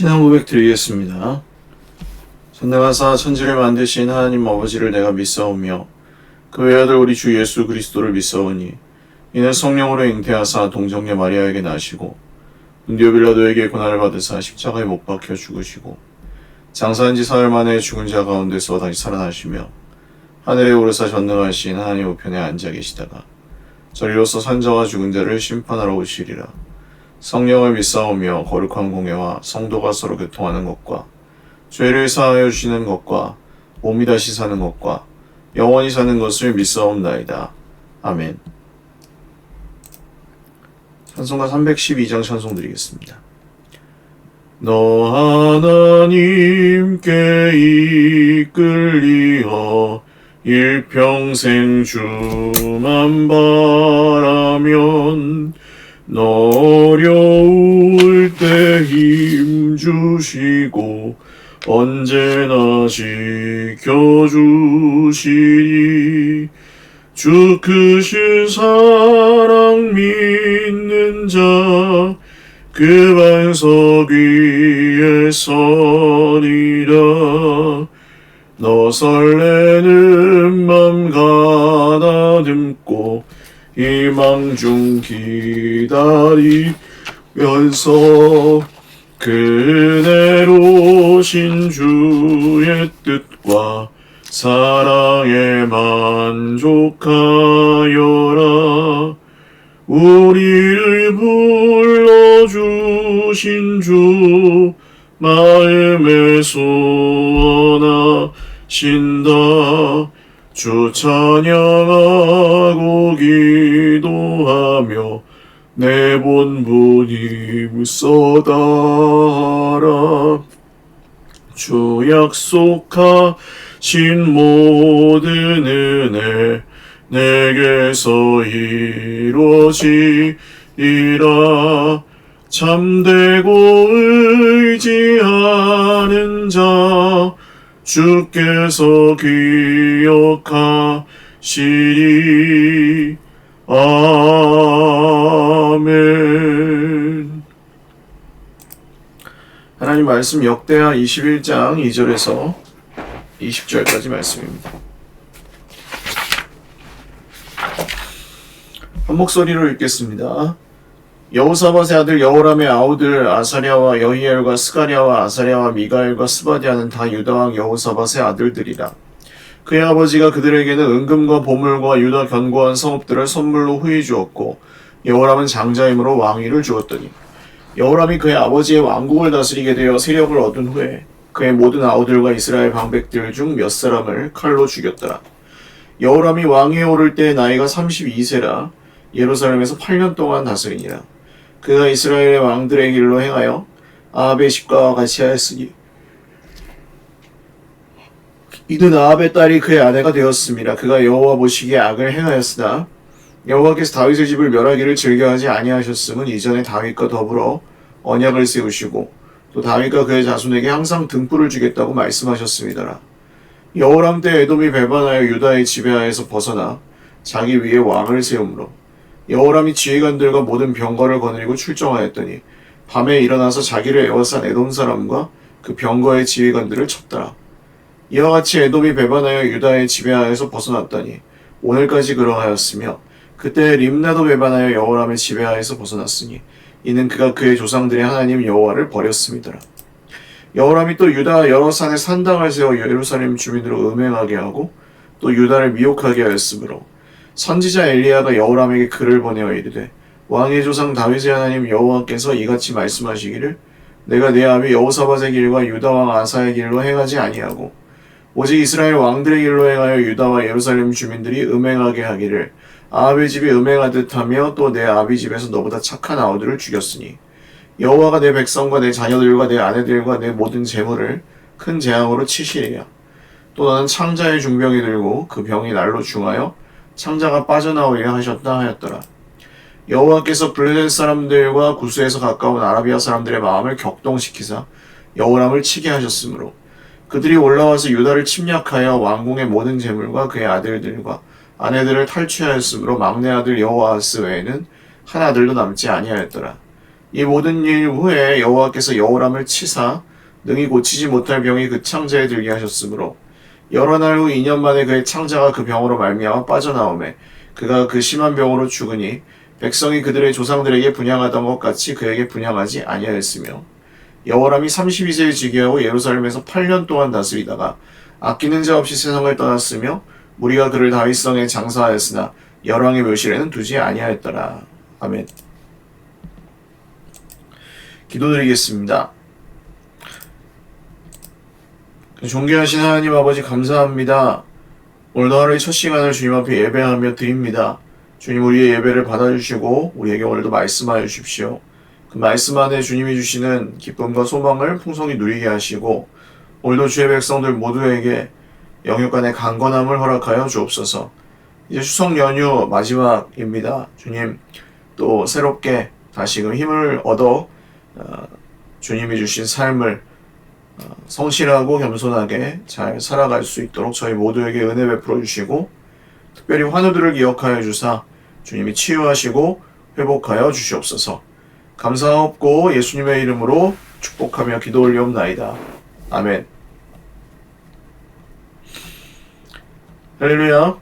신앙 고백 드리겠습니다. 전능하사 천지를 만드신 하나님 아버지를 내가 믿사오며 그 외아들 우리 주 예수 그리스도를 믿사오니 이는 성령으로 잉태하사 동정녀 마리아에게 나시고 본디오 빌라도에게 고난을 받으사 십자가에 못 박혀 죽으시고 장사한 지 사흘 만에 죽은 자 가운데서 다시 살아나시며 하늘에 오르사 전능하신 하나님 우편에 앉아 계시다가 저리로서 산자와 죽은 자를 심판하러 오시리라. 성령을 믿사오며 거룩한 공예와 성도가 서로 교통하는 것과 죄를 사하여 주시는 것과 몸이 다시 사는 것과 영원히 사는 것을 믿사옵나이다. 아멘. 찬송가 312장 찬송 드리겠습니다. 너 하나님께 이끌리어 일평생 주만 바라면 어려울 때 힘 주시고 언제나 지켜주시니 주 크신 사랑 믿는 자 그 반석 위에 서리라. 너 설레는 맘 가다듬고 희망 중 기다리면서 그대로신 주의 뜻과 사랑에 만족하여라. 우리를 불러주신 주 마음에 소원하신다. 주 찬양하고 기도하며 내 본분 힘써다라. 주 약속하신 모든 은혜 내게서 이루어지리라. 참되고 의지하는 자 주께서 기억하시리. 아멘. 하나님 말씀 역대하 21장 2절에서 20절까지 말씀입니다. 한 목소리로 읽겠습니다. 여호사밧의 아들 여호람의 아우들 아사랴와 여히엘과 스가랴와 아사랴와 미가엘과 스바디아는 다 유다왕 여호사밧의 아들들이라. 그의 아버지가 그들에게는 은금과 보물과 유다 견고한 성읍들을 선물로 후히 주었고 여호람은 장자임으로 왕위를 주었더니 여호람이 그의 아버지의 왕국을 다스리게 되어 세력을 얻은 후에 그의 모든 아우들과 이스라엘 방백들 중 몇 사람을 칼로 죽였더라. 여호람이 왕위에 오를 때 나이가 32세라 예루살렘에서 8년 동안 다스리니라. 그가 이스라엘의 왕들의 길로 행하여 아합의 집과 같이 하였으니 이는 아합의 딸이 그의 아내가 되었습니다. 그가 여호와 보시기에 악을 행하였으나 여호와께서 다윗의 집을 멸하기를 즐겨하지 아니하셨음은 이전에 다윗과 더불어 언약을 세우시고 또 다윗과 그의 자손에게 항상 등불을 주겠다고 말씀하셨습니다라. 여호람 때 에돔이 배반하여 유다의 지배하에서 벗어나 자기 위에 왕을 세우므로 여호람이 지휘관들과 모든 병거를 거느리고 출정하였더니 밤에 일어나서 자기를 에워싼 에돔 사람과 그 병거의 지휘관들을 쳤더라. 이와 같이 에돔이 배반하여 유다의 지배하에서 벗어났더니 오늘까지 그러하였으며 그때 림나도 배반하여 여호람의 지배하에서 벗어났으니 이는 그가 그의 조상들의 하나님 여호와를 버렸음이더라. 여호람이 또 유다 여러 산에 산당을 세워 예루살렘 주민으로 음행하게 하고 또 유다를 미혹하게 하였으므로 선지자 엘리야가 여호람에게 글을 보내어 이르되 왕의 조상 다윗의 하나님 여호와께서 이같이 말씀하시기를 내가 내 아비 여호사밧의 길과 유다 왕 아사의 길로 행하지 아니하고 오직 이스라엘 왕들의 길로 행하여 유다와 예루살렘 주민들이 음행하게 하기를 아합의 집이 음행하듯 하며 또 내 아비 집에서 너보다 착한 아우들을 죽였으니 여호와가 내 백성과 내 자녀들과 내 아내들과 내 모든 재물을 큰 재앙으로 치시리라. 또 너는 창자의 중병이 들고 그 병이 날로 중하여 창자가 빠져나오리라 하셨다 하였더라. 여호와께서 블레셋 사람들과 구스에서 가까운 아라비아 사람들의 마음을 격동시키사 여호람을 치게 하셨으므로 그들이 올라와서 유다를 침략하여 왕궁의 모든 재물과 그의 아들들과 아내들을 탈취하였으므로 막내 아들 여호아스 외에는 한 아들도 남지 아니하였더라. 이 모든 일 후에 여호와께서 여호람을 치사 능히 고치지 못할 병이 그 창자에 들게 하셨으므로 여러 날 후 2년 만에 그의 창자가 그 병으로 말미암아 빠져나오매 그가 그 심한 병으로 죽으니 백성이 그들의 조상들에게 분향하던 것 같이 그에게 분향하지 아니하였으며 여호람이 32세에 즉위하고 예루살렘에서 8년 동안 다스리다가 아끼는 자 없이 세상을 떠났으며 무리가 그를 다윗성에 장사하였으나 열왕의 묘실에는 두지 아니하였더라. 아멘. 기도드리겠습니다. 존귀하신 하나님 아버지 감사합니다. 오늘도 하루의 첫 시간을 주님 앞에 예배하며 드립니다. 주님 우리의 예배를 받아주시고 우리에게 오늘도 말씀하여 주십시오. 그 말씀 안에 주님이 주시는 기쁨과 소망을 풍성히 누리게 하시고 오늘도 주의 백성들 모두에게 영육간의 강건함을 허락하여 주옵소서. 이제 추석 연휴 마지막입니다. 주님 또 새롭게 다시금 힘을 얻어 주님이 주신 삶을 성실하고 겸손하게 잘 살아갈 수 있도록 저희 모두에게 은혜 베풀어 주시고 특별히 환우들을 기억하여 주사 주님이 치유하시고 회복하여 주시옵소서. 감사하옵고 예수님의 이름으로 축복하며 기도 올리옵나이다. 아멘. 할렐루야.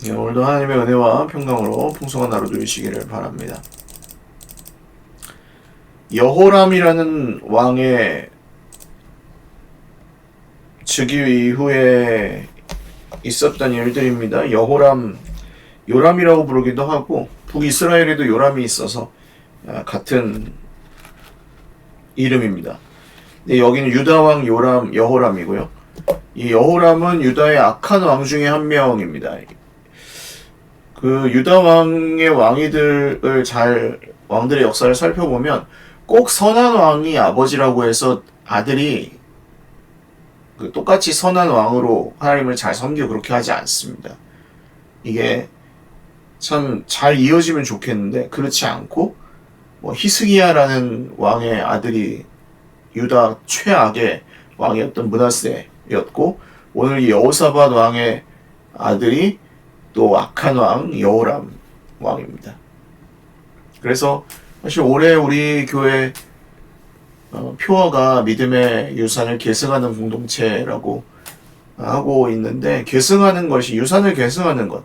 오늘도 하나님의 은혜와 평강으로 풍성한 하루 누리시기를 바랍니다. 여호람이라는 왕의 즉위 이후에 있었던 일들입니다. 여호람, 요람이라고 부르기도 하고 북이스라엘에도 요람이 있어서 같은 이름입니다. 근데 여기는 유다왕 요람, 여호람이고요. 이 여호람은 유다의 악한 왕 중에 한 명입니다. 그 유다 왕의 왕들의 역사를 살펴보면 꼭 선한 왕이 아버지라고 해서 아들이 똑같이 선한 왕으로 하나님을 잘 섬기고 그렇게 하지 않습니다. 이게 참 잘 이어지면 좋겠는데 그렇지 않고 히스기야라는 왕의 아들이 유다 최악의 왕이었던 므낫세였고 오늘 이 여호사밧 왕의 아들이 또 악한 왕 여호람 왕입니다. 그래서 사실 올해 우리 교회 표어가 믿음의 유산을 계승하는 공동체라고 하고 있는데 계승하는 것이 유산을 계승하는 것,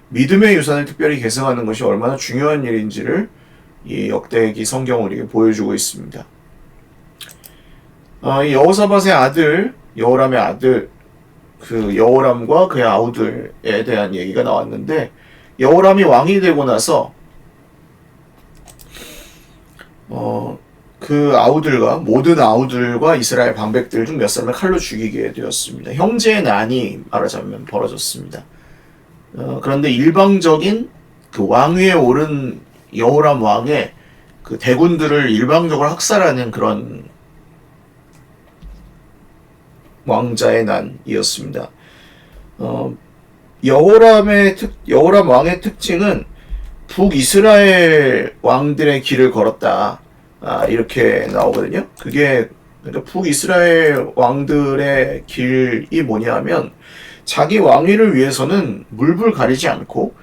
믿음의 유산을 특별히 계승하는 것이 얼마나 중요한 일인지를 이 역대기 성경은 우리에게 보여주고 있습니다. 이 여호사밧의 아들, 여호람의 아들, 그 여호람과 그의 아우들에 대한 얘기가 나왔는데 여호람이 왕이 되고 나서 그 모든 아우들과 이스라엘 방백들 중 몇 사람을 칼로 죽이게 되었습니다. 형제의 난이 말하자면 벌어졌습니다. 그런데 일방적인 그 왕위에 오른 여호람 왕의 그 대군들을 일방적으로 학살하는 그런 왕자의 난이었습니다. 여호람 왕의 특징은 북이스라엘 왕들의 길을 걸었다. 이렇게 나오거든요. 그러니까 북이스라엘 왕들의 길이 뭐냐면 자기 왕위를 위해서는 물불 가리지 않고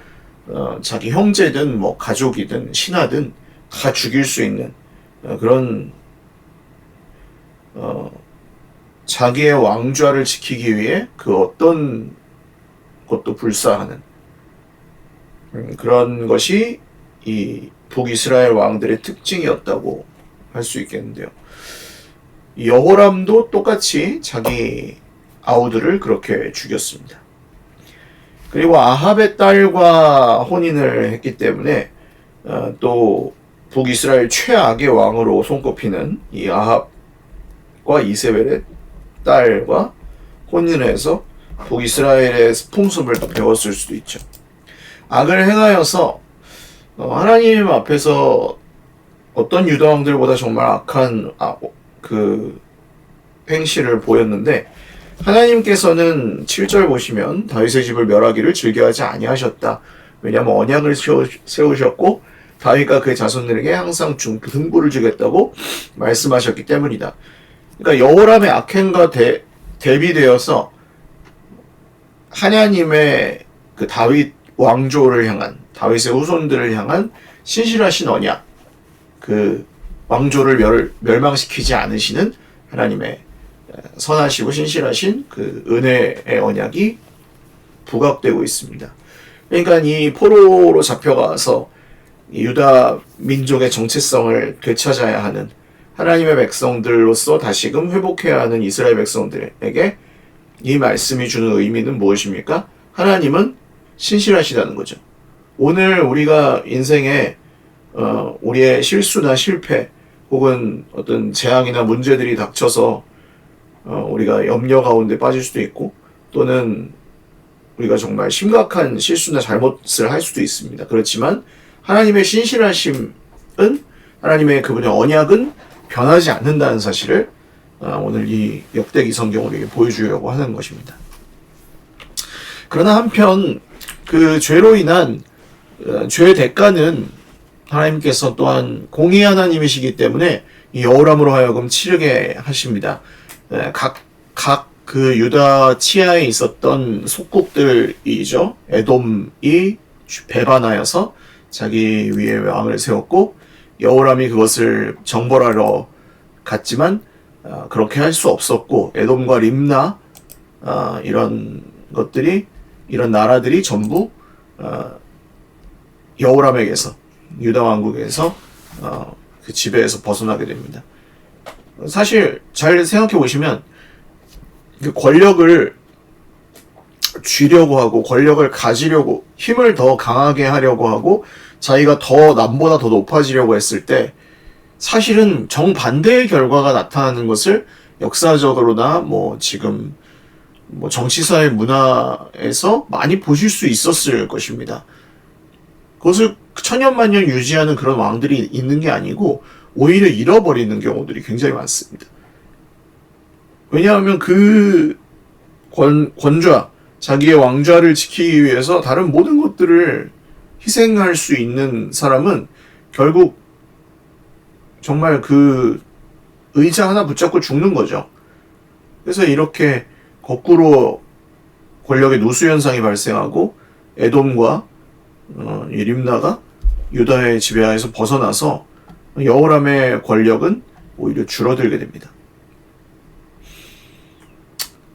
자기 형제든 가족이든 신하든 다 죽일 수 있는 그런 자기의 왕좌를 지키기 위해 그 어떤 것도 불사하는 그런 것이 이 북이스라엘 왕들의 특징이었다고 할 수 있겠는데요. 여호람도 똑같이 자기 아우들을 그렇게 죽였습니다. 그리고 아합의 딸과 혼인을 했기 때문에 또 북이스라엘 최악의 왕으로 손꼽히는 이 아합과 이세벨의 딸과 혼인을 해서 북이스라엘의 풍습을 또 배웠을 수도 있죠. 악을 행하여서 하나님 앞에서 어떤 유다 왕들보다 정말 악한 그 행실을 보였는데 하나님께서는 7절 보시면 다윗의 집을 멸하기를 즐겨하지 아니하셨다. 왜냐하면 언약을 세우셨고 다윗과 그의 자손들에게 항상 등불을 주겠다고 말씀하셨기 때문이다. 그러니까 여호람의 악행과 대비되어서 하나님의 그 다윗 왕조를 향한 다윗의 후손들을 향한 신실하신 언약, 그 왕조를 멸망시키지 않으시는 하나님의 선하시고 신실하신 그 은혜의 언약이 부각되고 있습니다. 그러니까 이 포로로 잡혀가서 유다 민족의 정체성을 되찾아야 하는 하나님의 백성들로서 다시금 회복해야 하는 이스라엘 백성들에게 이 말씀이 주는 의미는 무엇입니까? 하나님은 신실하시다는 거죠. 오늘 우리가 인생에 우리의 실수나 실패 혹은 어떤 재앙이나 문제들이 닥쳐서 우리가 염려 가운데 빠질 수도 있고 또는 우리가 정말 심각한 실수나 잘못을 할 수도 있습니다. 그렇지만 하나님의 신실하심은 하나님의 그분의 언약은 변하지 않는다는 사실을 오늘 이 역대기 성경으로 우리에게 보여주려고 하는 것입니다. 그러나 한편 그 죄로 인한 죄의 대가는 하나님께서 또한 공의 하나님이시기 때문에 이 여호람으로 하여금 치르게 하십니다. 각 그 유다 치하에 있었던 속국들이죠. 에돔이 배반하여서 자기 위에 왕을 세웠고 여호람이 그것을 정벌하러 갔지만 그렇게 할 수 없었고 에돔과 림나 이런 나라들이 전부 여호람에게서 유다 왕국에서 그 지배에서 벗어나게 됩니다. 사실 잘 생각해 보시면 그 권력을 쥐려고 하고 권력을 가지려고 힘을 더 강하게 하려고 하고 자기가 더 남보다 더 높아지려고 했을 때 사실은 정반대의 결과가 나타나는 것을 역사적으로나 지금 정치사회 문화에서 많이 보실 수 있었을 것입니다. 그것을 천년만년 유지하는 그런 왕들이 있는 게 아니고 오히려 잃어버리는 경우들이 굉장히 많습니다. 왜냐하면 그 권좌, 자기의 왕좌를 지키기 위해서 다른 모든 것들을 희생할 수 있는 사람은 결국 정말 그 의자 하나 붙잡고 죽는 거죠. 그래서 이렇게 거꾸로 권력의 누수현상이 발생하고 에돔과 림나가 유다의 지배하에서 벗어나서 여호람의 권력은 오히려 줄어들게 됩니다.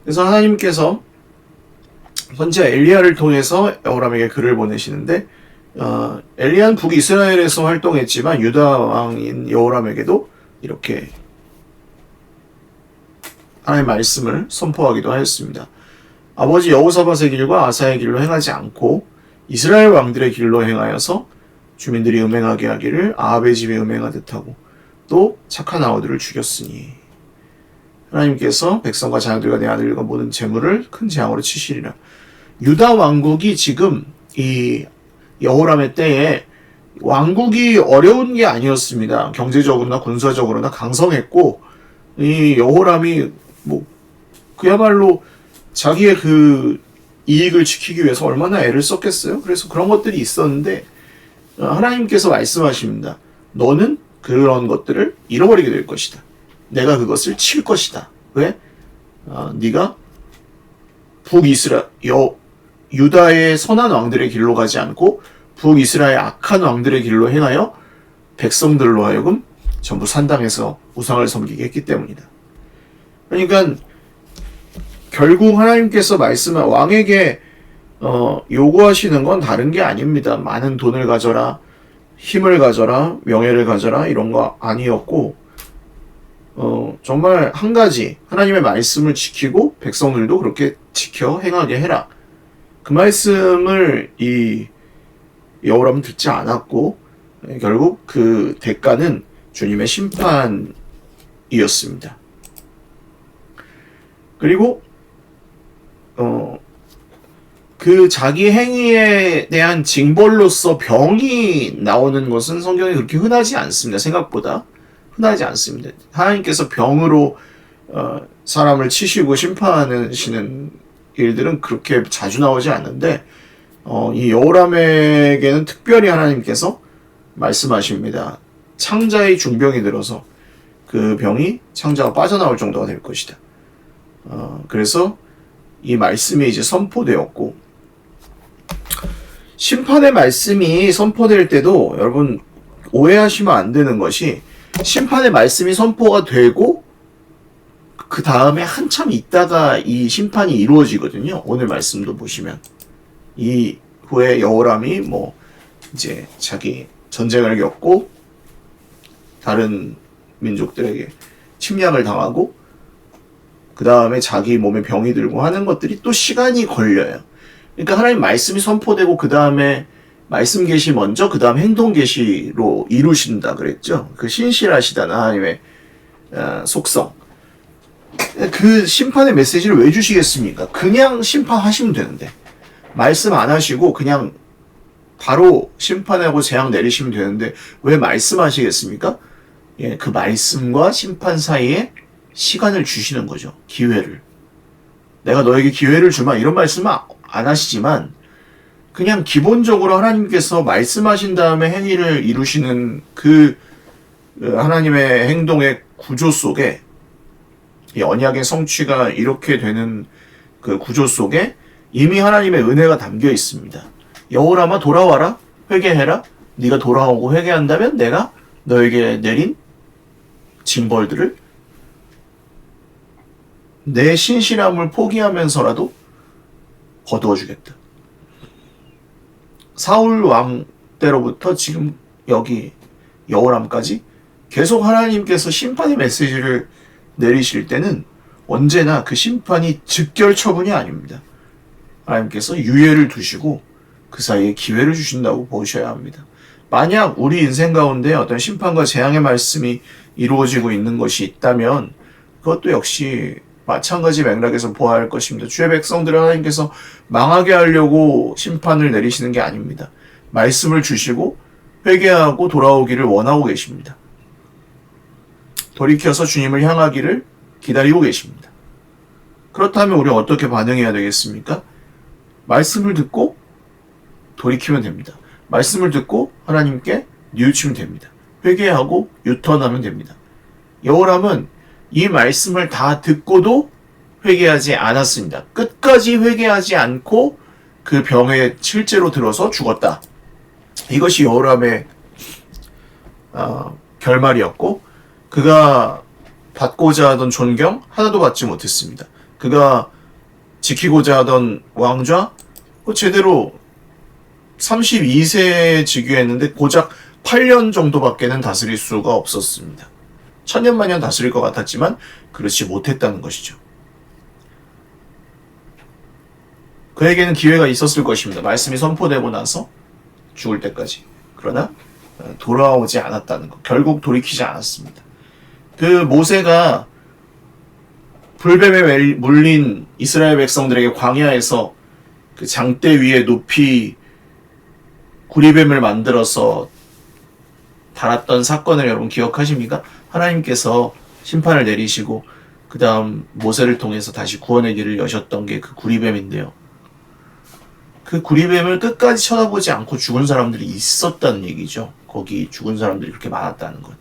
그래서 하나님께서 선지자 엘리야를 통해서 여호람에게 글을 보내시는데 엘리야는 북이스라엘에서 활동했지만 유다 왕인 여호람에게도 이렇게 하나님의 말씀을 선포하기도 하였습니다. 아버지 여호사밧의 길과 아사의 길로 행하지 않고 이스라엘 왕들의 길로 행하여서 주민들이 음행하게 하기를 아합의 집에 음행하듯 하고 또 착한 아우들을 죽였으니 하나님께서 백성과 자녀들과 내 아들과 모든 재물을 큰 재앙으로 치시리라. 유다 왕국이 지금 이 여호람의 때에 왕국이 어려운 게 아니었습니다. 경제적으로나 군사적으로나 강성했고 이 여호람이 그야말로 자기의 그 이익을 지키기 위해서 얼마나 애를 썼겠어요. 그래서 그런 것들이 있었는데 하나님께서 말씀하십니다. 너는 그런 것들을 잃어버리게 될 것이다. 내가 그것을 칠 것이다. 왜? 네가 유다의 선한 왕들의 길로 가지 않고 북이스라엘 악한 왕들의 길로 행하여 백성들로 하여금 전부 산당에서 우상을 섬기게 했기 때문이다. 그러니까 결국 하나님께서 말씀한 왕에게 요구하시는 건 다른 게 아닙니다. 많은 돈을 가져라, 힘을 가져라, 명예를 가져라 이런 거 아니었고 정말 한 가지 하나님의 말씀을 지키고 백성들도 그렇게 지켜 행하게 해라. 그 말씀을 이 여호람은 듣지 않았고 결국 그 대가는 주님의 심판이었습니다. 그리고 그 자기 행위에 대한 징벌로서 병이 나오는 것은 성경에 그렇게 흔하지 않습니다. 생각보다 흔하지 않습니다. 하나님께서 병으로 사람을 치시고 심판하시는 일들은 그렇게 자주 나오지 않는데 이 여호람에게는 특별히 하나님께서 말씀하십니다. 창자의 중병이 들어서 그 병이 창자가 빠져나올 정도가 될 것이다. 그래서 이 말씀이 이제 선포되었고 심판의 말씀이 선포될 때도 여러분 오해하시면 안 되는 것이 심판의 말씀이 선포가 되고 그 다음에 한참 있다가 이 심판이 이루어지거든요. 오늘 말씀도 보시면 이후에 여호람이 뭐 이제 자기 전쟁을 겪고 다른 민족들에게 침략을 당하고 그 다음에 자기 몸에 병이 들고 하는 것들이 또 시간이 걸려요. 그러니까 하나님 말씀이 선포되고 그 다음에 말씀 계시 먼저 그 다음 행동 계시로 이루신다 그랬죠. 그 신실하시다는 하나님의 속성. 그 심판의 메시지를 왜 주시겠습니까? 그냥 심판하시면 되는데 말씀 안 하시고 그냥 바로 심판하고 재앙 내리시면 되는데 왜 말씀하시겠습니까? 예, 그 말씀과 심판 사이에 시간을 주시는 거죠. 기회를. 내가 너에게 기회를 주마 이런 말씀은 안 하시지만 그냥 기본적으로 하나님께서 말씀하신 다음에 행위를 이루시는 그 하나님의 행동의 구조 속에 이 언약의 성취가 이렇게 되는 그 구조 속에 이미 하나님의 은혜가 담겨 있습니다. 여호람아 돌아와라 회개해라. 네가 돌아오고 회개한다면 내가 너에게 내린 징벌들을 내 신실함을 포기하면서라도 거두어 주겠다. 사울 왕 때로부터 지금 여기 여호람까지 계속 하나님께서 심판의 메시지를 내리실 때는 언제나 그 심판이 즉결 처분이 아닙니다. 하나님께서 유예를 두시고 그 사이에 기회를 주신다고 보셔야 합니다. 만약 우리 인생 가운데 어떤 심판과 재앙의 말씀이 이루어지고 있는 것이 있다면 그것도 역시 마찬가지 맥락에서 보아야 할 것입니다. 주의 백성들을 하나님께서 망하게 하려고 심판을 내리시는 게 아닙니다. 말씀을 주시고 회개하고 돌아오기를 원하고 계십니다. 돌이켜서 주님을 향하기를 기다리고 계십니다. 그렇다면 우리는 어떻게 반응해야 되겠습니까? 말씀을 듣고 돌이키면 됩니다. 말씀을 듣고 하나님께 뉘우치면 됩니다. 회개하고 유턴하면 됩니다. 여호람은 이 말씀을 다 듣고도 회개하지 않았습니다. 끝까지 회개하지 않고 그 병에 실제로 들어서 죽었다. 이것이 여호람의 결말이었고 그가 받고자 하던 존경 하나도 받지 못했습니다. 그가 지키고자 하던 왕좌 제대로 32세에 즉위했는데 고작 8년 정도밖에는 다스릴 수가 없었습니다. 천년만년 다스릴 것 같았지만 그렇지 못했다는 것이죠. 그에게는 기회가 있었을 것입니다. 말씀이 선포되고 나서 죽을 때까지. 그러나 돌아오지 않았다는 것. 결국 돌이키지 않았습니다. 그 모세가 불뱀에 물린 이스라엘 백성들에게 광야에서 그 장대 위에 높이 구리뱀을 만들어서 달았던 사건을 여러분 기억하십니까? 하나님께서 심판을 내리시고 그 다음 모세를 통해서 다시 구원의 길을 여셨던 게 그 구리뱀인데요. 그 구리뱀을 끝까지 쳐다보지 않고 죽은 사람들이 있었다는 얘기죠. 거기 죽은 사람들이 그렇게 많았다는 것.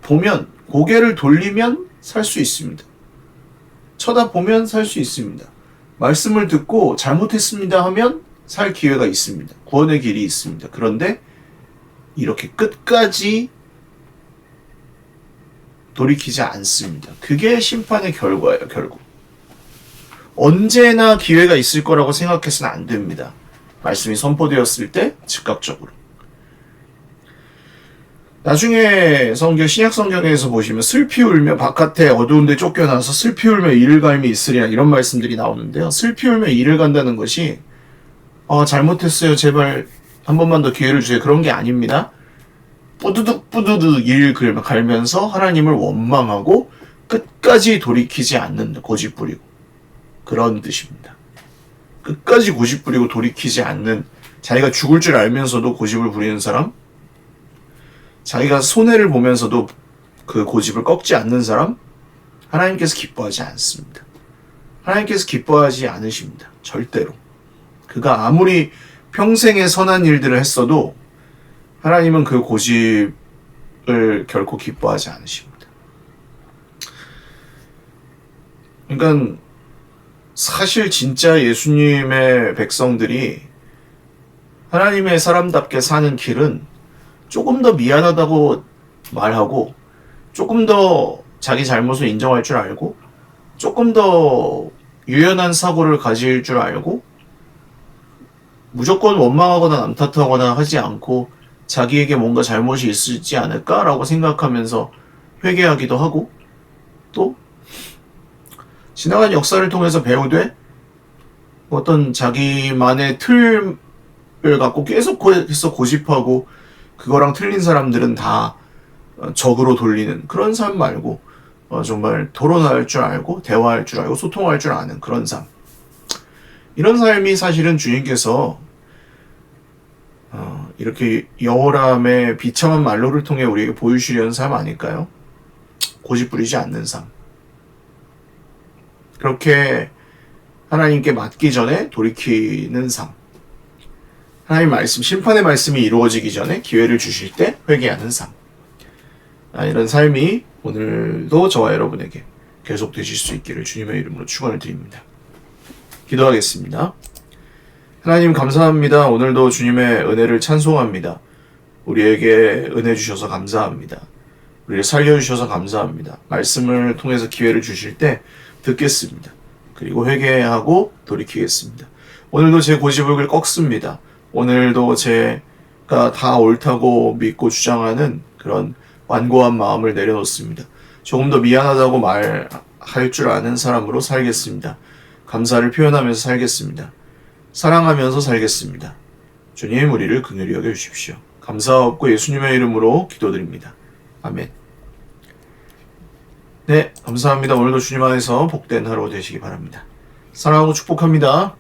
보면 고개를 돌리면 살 수 있습니다. 쳐다보면 살 수 있습니다. 말씀을 듣고 잘못했습니다 하면 살 기회가 있습니다. 구원의 길이 있습니다. 그런데 이렇게 끝까지 돌이키지 않습니다. 그게 심판의 결과예요, 결국. 언제나 기회가 있을 거라고 생각해서는 안 됩니다. 말씀이 선포되었을 때 즉각적으로. 나중에 신약 성경에서 보시면 슬피 울며 바깥에 어두운 데 쫓겨나서 슬피 울며 이를 갈미 있으리라 이런 말씀들이 나오는데요. 슬피 울며 이를 간다는 것이 잘못했어요. 제발 한 번만 더 기회를 주세요. 그런 게 아닙니다. 뿌드득 이를 갈면서 하나님을 원망하고 끝까지 돌이키지 않는 고집 부리고 그런 뜻입니다. 끝까지 고집 부리고 돌이키지 않는 자기가 죽을 줄 알면서도 고집을 부리는 사람 자기가 손해를 보면서도 그 고집을 꺾지 않는 사람 하나님께서 기뻐하지 않습니다. 하나님께서 기뻐하지 않으십니다. 절대로. 그가 아무리 평생에 선한 일들을 했어도 하나님은 그 고집을 결코 기뻐하지 않으십니다. 그러니까 사실 진짜 예수님의 백성들이 하나님의 사람답게 사는 길은 조금 더 미안하다고 말하고, 조금 더 자기 잘못을 인정할 줄 알고, 조금 더 유연한 사고를 가질 줄 알고, 무조건 원망하거나 남 탓하거나 하지 않고 자기에게 뭔가 잘못이 있지 않을까라고 생각하면서 회개하기도 하고, 또 지나간 역사를 통해서 배우되 어떤 자기만의 틀을 갖고 계속해서 고집하고 그거랑 틀린 사람들은 다 적으로 돌리는 그런 삶 말고, 정말 토론할 줄 알고 대화할 줄 알고 소통할 줄 아는 그런 삶, 이런 삶이 사실은 주님께서 이렇게 여호람의 비참한 말로를 통해 우리에게 보여주려는 삶 아닐까요? 고집 부리지 않는 삶. 그렇게 하나님께 맞기 전에 돌이키는 삶. 하나님 말씀, 심판의 말씀이 이루어지기 전에 기회를 주실 때 회개하는 삶. 이런 삶이 오늘도 저와 여러분에게 계속 되실 수 있기를 주님의 이름으로 축원을 드립니다. 기도하겠습니다. 하나님 감사합니다. 오늘도 주님의 은혜를 찬송합니다. 우리에게 은혜 주셔서 감사합니다. 우리를 살려주셔서 감사합니다. 말씀을 통해서 기회를 주실 때 듣겠습니다. 그리고 회개하고 돌이키겠습니다. 오늘도 제 고집을 꺾습니다. 오늘도 제가 다 옳다고 믿고 주장하는 그런 완고한 마음을 내려놓습니다. 조금 더 미안하다고 말할 줄 아는 사람으로 살겠습니다. 감사를 표현하면서 살겠습니다. 사랑하면서 살겠습니다. 주님, 우리를 긍휼히 여겨주십시오. 감사하고 예수님의 이름으로 기도드립니다. 아멘. 네, 감사합니다. 오늘도 주님 안에서 복된 하루 되시기 바랍니다. 사랑하고 축복합니다.